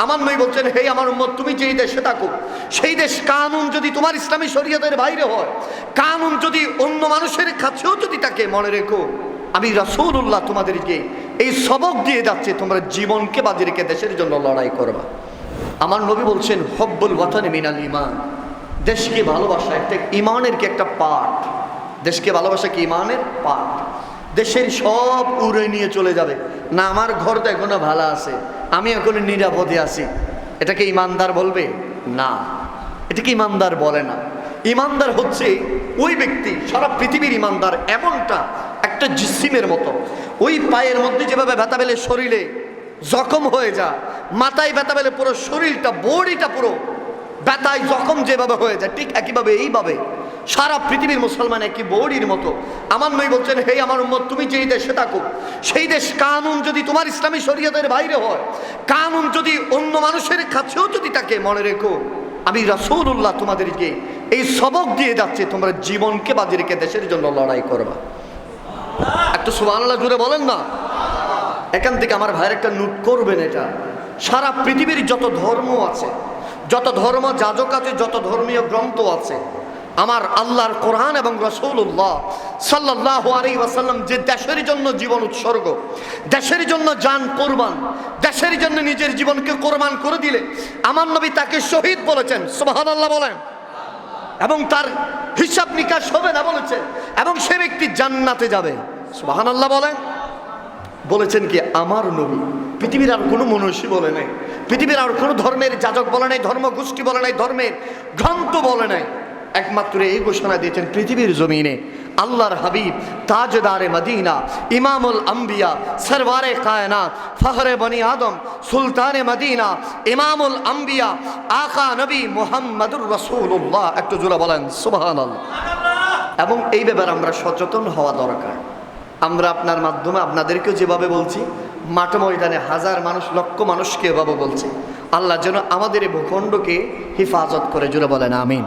আমার নবী বলছেন, হে আমার উম্মত, তুমি যেই দেশে থাকো সেই দেশ কানুন যদি তোমার ইসলামী শরীয়তের বাইরে হয়, কানুন যদি অন্য মানুষের কাছেও যদি থাকে, মনে রেখো আমি রাসূলুল্লাহ তোমাদেরকে এই সবক দিয়ে যাচ্ছে, তোমরা জীবনকে বাজি রেখে দেশের জন্য লড়াই করবা। আমার নবী বলছেন, হব্বুল ওয়াতানি মিনাল ঈমান, দেশকে ভালোবাসা একটা ঈমানের কি একটা পার্ট। দেশকে ভালোবাসা কি ঈমানের পার্ট। দেশের সব উড়ে নিয়ে চলে যাবে না, আমার ঘর তো এখনো ভালো আছে, আমি এখনো নিরাপদে আছি, এটাকে ঈমানদার বলবে না, এটাকে ঈমানদার বলে না। ঈমানদার হচ্ছে ওই ব্যক্তি, সারা পৃথিবীর ঈমানদার এমনটা একটা জিসিমের মতো, ওই পায়ের মধ্যে যেভাবে ব্যথা পেলে শরীরে জখম হয়ে যায়, মাথায় ব্যথা পেলে পুরো শরীরটা বডিটা পুরো ব্যথায় জখম যেভাবে হয়ে যায়, ঠিক একইভাবে এইভাবে সারা পৃথিবীর মুসলমান একই বডির মতো। আমার নবী বলছেন, হে আমার উম্মত, তুমি যেই দেশে থাকো সেই দেশ কানুন যদি তোমার ইসলামী শরীয়তের বাইরে হয়, কানুন যদি অন্য মানুষের কাছেও যদি থাকে, মনে রেখো আমি রাসূলুল্লাহ তোমাদেরকে এই সবক দিয়ে যাচ্ছে, তোমরা জীবনকে বাজি রেখে দেশের জন্য লড়াই করবা। একটু সুবহানাল্লাহ জুড়ে বলেন না। এখান থেকে আমার ভাইয়ের একটা নোট করবেন, এটা সারা পৃথিবীর যত ধর্ম আছে, যত ধর্ম যাজক আছে, যত ধর্মীয় গ্রন্থ আছে, আমার আল্লাহর কোরআন এবং রাসূলুল্লাহ সাল্লাল্লাহু আলাইহি ওয়াসাল্লাম যে দেশের জন্য জীবন উৎসর্গ, দেশের জন্য জান কোরবান, দেশের জন্য নিজের জীবনকে কোরবান করে দিলে আমার নবী তাকে শহীদ বলেছেন, সুবহানাল্লাহ বলেন, এবং তার হিসাব নিকাশ হবে না বলেছেন, এবং সে ব্যক্তি জান্নাতে যাবে, সুবহানাল্লাহ বলেন। বলেছেন কি আমার নবী, পৃথিবীর আর কোনো মনীষী বলে নাই, পৃথিবীর আর কোনো ধর্মের যাজক বলে নাই, ধর্মগোষ্ঠী বলে নাই, ধর্মের গ্রন্থ বলে নাই, একমাত্র এই ঘোষণা দিয়েছেন পৃথিবীর জমিনে আল্লাহর হাবিব তাজদারে মদিনা, ইমামুল আম্বিয়া, সরওয়ারে কায়নাত, ফখরে বনি আদম, সুলতানে মদিনা, ইমামুল আম্বিয়া, আকা নবী মুহাম্মদুর রাসূলুল্লাহ। একটু জোরে বলেন সুবহানাল্লাহ। এবং এই ব্যাপারে আমরা সচেতন হওয়া দরকার। আমরা আপনার মাধ্যমে আপনাদেরকেও যেভাবে বলছি, মাঠে ময়দানে হাজার মানুষ, লক্ষ মানুষকে এভাবে বলছি, আল্লাহ যেন আমাদের এই ভূখণ্ডকে হেফাজত করে, জোরে বলেন আমিন।